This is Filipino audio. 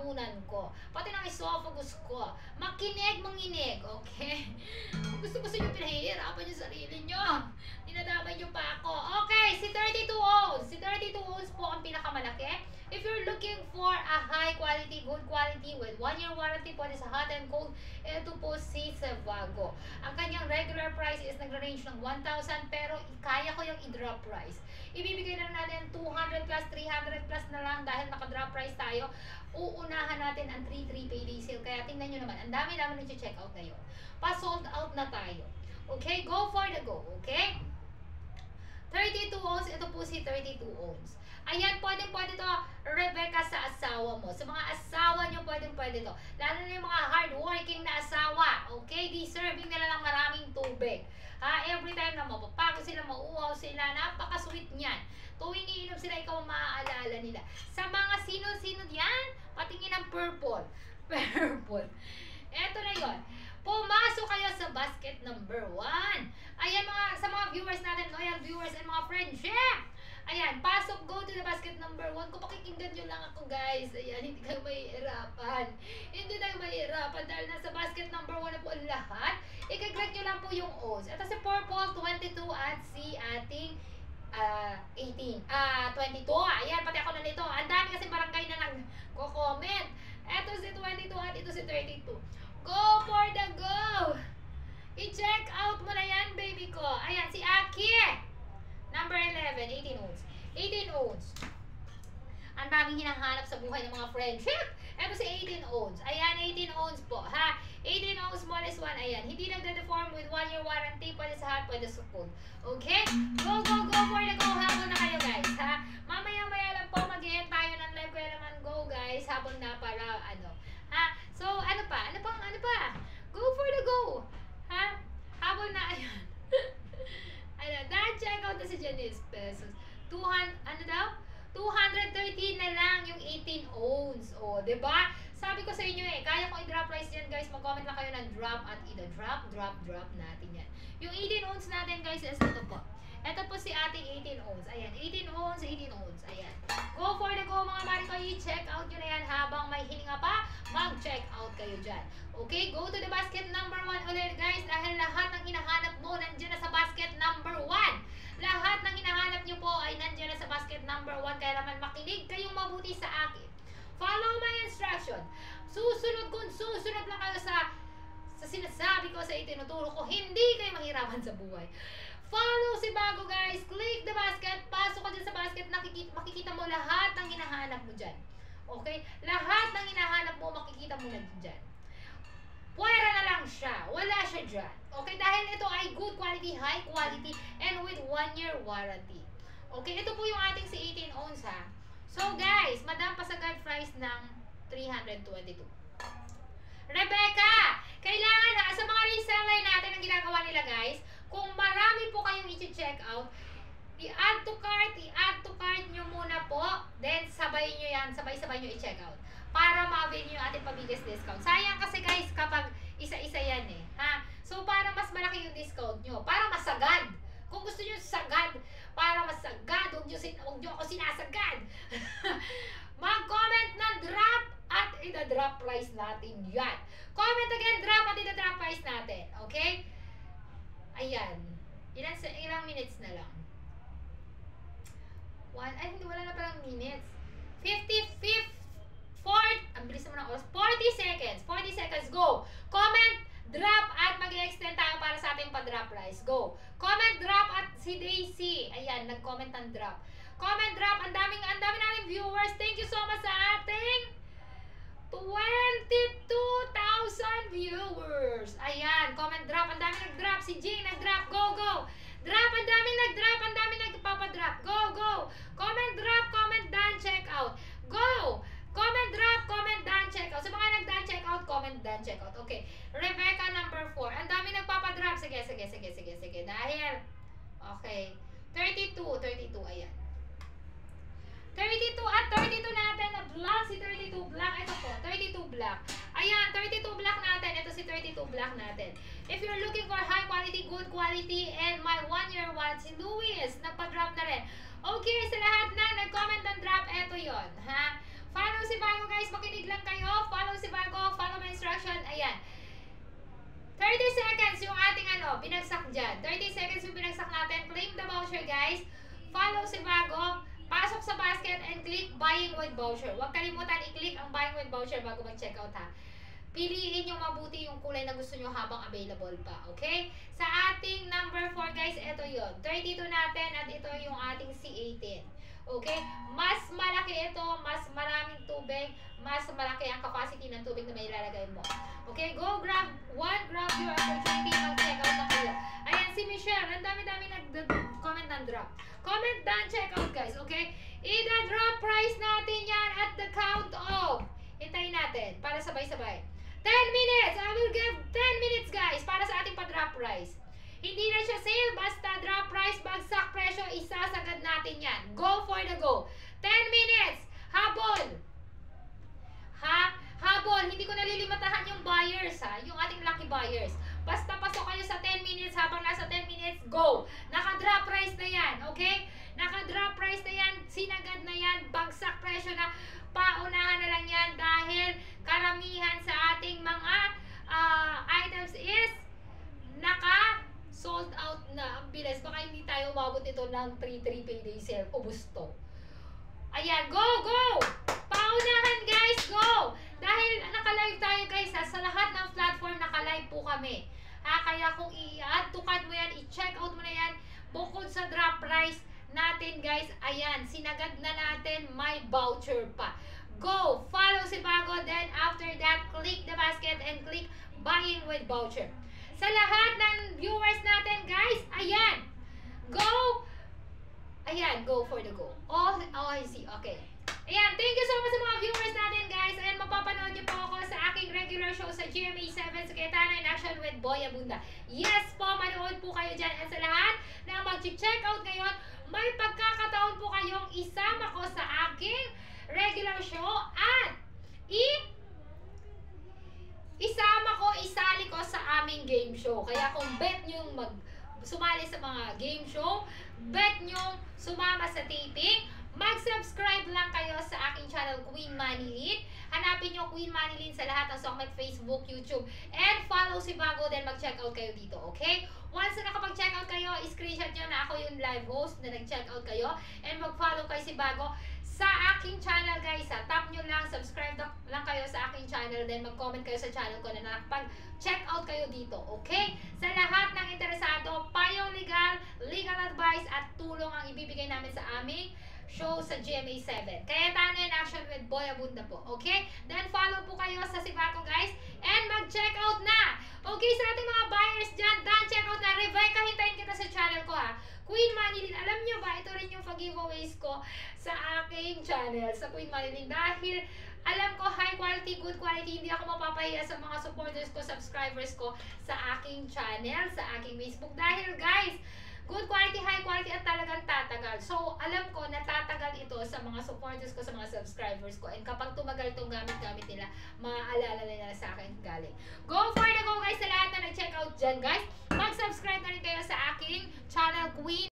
lalamunan ko, pati ng esophagus ko. Makinig, manginig, okay? Kung gusto nyo, pinahihirapan yung sarili nyo. Dinadamay nyo pa ako. Okay, si 32 ounce. Si 32 ounce po ang pinakamalaki. If you're looking for a high quality, good quality with 1-year warranty po sa hot and cold, ito po si Sevago. Ang kanyang regular price is nag-range ng 1,000 pero kaya ko yung i-drop price. Ibibigay na natin 200 plus, 300 plus na lang dahil naka-drop price tayo. Uunahan natin ang 3-3 payday sale. Kaya tingnan nyo naman, ang dami naman nag-check out ngayon. Pa-sold out na tayo. Okay, go for the go. Okay? 32 ounce, ito po si 32 ounce. Ayan, pwede to, Rebecca, sa asawa mo. Sa mga asawa nyo, pwede to. Lalo na yung mga hardworking na asawa. Okay? Deserving nila ng maraming tubig. Ha? Every time na mapapagod sila, mauuhaw sila, napaka-sweet niyan. Tuwing iinom sila, ikaw ang maaalala nila. Sa mga sino-sino yan, patingin ng purple. Purple. Eto na yon. Pumasok kayo sa basket number 1. Ayan, sa mga viewers natin, loyal viewers and mga friendship. Ayan, pasok, go to the basket number 1. Kung pakikinggan nyo lang ako, guys, ayan, hindi kayo mahihirapan. Hindi tayo mahihirapan dahil nasa basket number 1 na po ang lahat. Ikagrag nyo lang po yung O's. Ito si Purple, 22 at si ating 22. Ayan, pati ako na nito. Ang dami kasi barangay na nag-comment. Ito si 22 at ito si 32. Go for the go! I-check out mo na yan, baby ko. Ayan, si Aki. Number 11, 18 ounce. 18 ounce. Ang daming hinahanap sa buhay ng mga friendship. Ito si 18 ounce. Ayan, 18 ounce po, ha? 18 ounce smallest one, ayan. Hindi nagde-deform with 1-year warranty. Pwede sa hot, pwede sa cold. Okay? Go for the go. Habol na kayo, guys, ha? Mamaya-maya lang po, mag-i-end tayo ng live. Kaya naman, go, guys. Habol na para, ha? So, ano pa? Go for the go. Ha? Habol na, ayan. Dahil check out na si Janice pesos. 200 213 na lang yung 18 ounce. O, diba? Sabi ko sa inyo kaya ko i-drop price yan, guys. Mag-comment lang kayo ng drop at drop natin yan. Yung 18 ounce natin, guys, is ito po. Ito po si ating 18 ounce. Ayan, 18 ounce. Ayan. Go for the go, mga mariko. I-check out nyo na yan habang may hininga pa. Mag-check out kayo dyan. Okay, go to the basket number 1 ulit, guys. Dahil lahat ng hinahanap mo, nandiyan na sa basket number 1. Lahat ng hinahanap nyo po ay nandiyan na sa basket number 1. Kaya naman makinig kayong mabuti sa akin. Follow my instruction. Susunod lang kayo sa sinasabi ko, sa itinuturo ko. Hindi kayo mahirapan sa buhay. Follow si Bago, guys. Click the basket. Pasok ka dyan sa basket. Makikita mo lahat ng hinahanap mo dyan. Okay? Lahat ng hinahanap mo, makikita mo na dyan. Puwera na lang siya. Wala siya dyan. Okay? Dahil ito ay good quality, high quality, and with 1-year warranty. Okay? Ito po yung ating si 18 ounce, ha? So, guys, madam pa sa guide price ng 322. Rebecca! Kailangan, ha, sa mga reseller natin ang ginagawa nila, guys, kung marami po kayong i-check out, i-add to cart nyo muna po, then sabay nyo i-check out para ma-avail nyo yung ating pabiggest discount. Sayang kasi, guys, kapag isa-isa yan ha? So, para mas malaki yung discount nyo, para masagad. Kung gusto nyo sagad, para masagad, huwag nyo ako sinasagad. Mag-comment ng drop at ita-drop price natin yan. Comment again, drop at ita-drop price natin. Okay? Ayan. Ilang minutes na lang? Wala na palang minutes. 4, ang bilis naman ng oras. 40 seconds. 40 seconds. Go. Comment, drop, at mag-extend tayo para sa ating pa-drop price. Go. Comment, drop, at si Daisy. Ayan, nag-comment ang drop. Comment, drop. Ang dami nating viewers. Thank you so much sa ating 22,000 viewers. Ayan, comment, drop. Ang dami nag-drop. Si Jing nag-drop. Go. Drop, ang dami nag-drop. Ang dami nagpapadrop. Go. Comment, drop, comment, done, check out. Go. Comment, drop, comment, done, check out. Sa mga nag-done, check out, comment, done, check out. Okay. Rebecca, number 4. Ang dami nagpapadrop. Sige. Dahil, okay. 32, ayan. 32 at 32 natin na black, si 32 black. Ito po, 32 black. Ayan, 32 black natin. Ito si 32 black natin. If you're looking for high quality, good quality, and my 1-year warranty, si Luis, nagpa-drop na rin. Okay, sa lahat na nag-comment ng drop, ito yon, ha? Follow si Bago guys, makinig lang kayo. Follow si Bago, follow my instruction. Ayan. 30 seconds yung ating binagsak dyan. 30 seconds yung binagsak natin. Claim the voucher guys. Follow si Bago. Pasok sa basket and click buying with voucher. Huwag kalimutan i-click ang buying with voucher bago mag-checkout ha. Piliin nyo mabuti yung kulay na gusto nyo habang available pa. Okay? Sa ating number 4 guys, ito yon 32 natin at ito yung ating C18. Okay? Mas malaki ito, mas maraming tubig, mas malaki ang capacity ng tubig na may ilalagay mo. Okay? Go grab your opportunity, mag-checkout na kayo. Ayan, si Michelle, ang dami-dami nag-comment ng drop. Comment down, checkout guys, okay? I-drop price natin yan at the count of. Hintayin natin para sabay-sabay. 10 minutes! I will give 10 minutes guys para sa ating pa-drop price. Hindi na siya sale, basta drop price, bagsak presyo, isasagad natin yan. Go for the go. 10 minutes! Habol! Habol! Hindi ko nalilimatahan yung buyers ha, yung ating lucky buyers. Basta pasok kayo sa 10 minutes, habang nasa 10 minutes, go! Naka-drop price na yan, okay? Naka-drop price na yan, sinagad na yan, bagsak presyo na, paunahan na lang yan dahil karamihan sa ating mga items is naka-sold out na. Ang bilis, baka hindi tayo umabot ito ng 3-3 payday sale, ubus to. Ayan, go! Paunahan guys, go! Dahil naka-live tayo guys ha, sa lahat ng platform naka-live po kami. Kaya kung i-add to cart mo yan, i-check out mo na yan, bukod sa drop price natin guys, ayan, sinagad na natin, may voucher pa. Go! Follow si Bago, then after that, click the basket and click buying with voucher. Sa lahat ng viewers natin guys, ayan, go! Ayan, go for the go. Oh, I see, okay. Ayan, thank you so much sa mga viewers natin guys. Ayan, mapapanood niyo po ako sa aking regular show sa GMA7 sa Cayetano in Action with Boy Abunda. Yes po, manood po kayo dyan. At sa lahat na mag-check out ngayon, may pagkakataon po kayong isama ko sa aking regular show at isali ko sa aming game show. Kaya kung bet nyo sumali sa mga game show, bet nyo sumama sa taping, mag-subscribe lang kayo sa aking channel, Queen Manilyn. Hanapin nyo Queen Manilyn sa lahat ng Sokmed, Facebook, YouTube. And follow si Bago, then mag-check out kayo dito, okay? Once na nakapag-check out kayo, screenshot nyo na ako yung live host na nag-check out kayo. And mag-follow kayo si Bago sa aking channel guys ha. Tap nyo lang, subscribe lang kayo sa aking channel, then mag-comment kayo sa channel ko na nakapag-check out kayo dito, okay? Sa lahat ng interesado, payong legal advice at tulong ang ibibigay namin sa aming show sa GMA7. Cayetano in Action with Boy Abunda po, okay? Then follow po kayo sa si Bago guys and mag-check out na! Okay, sa ating mga buyers dyan, done, check out na. Rebecca, hintayin kita sa channel ko ha. Queen Manilyn, alam nyo ba, ito rin yung pag-giveaways ko sa aking channel, sa Queen Manilyn. Dahil alam ko, high quality, good quality, hindi ako mapapahiya sa mga supporters ko, subscribers ko sa aking channel, sa aking Facebook. Dahil guys, good quality, high quality at talagang tatagal. So, alam ko na tatagal ito sa mga supporters ko, sa mga subscribers ko. And kapag tumagal itong gamit-gamit nila, maaalala nila sa akin galing. Go for the go guys sa lahat na nag-check out dyan guys. Mag-subscribe na rin kayo sa aking channel, Queen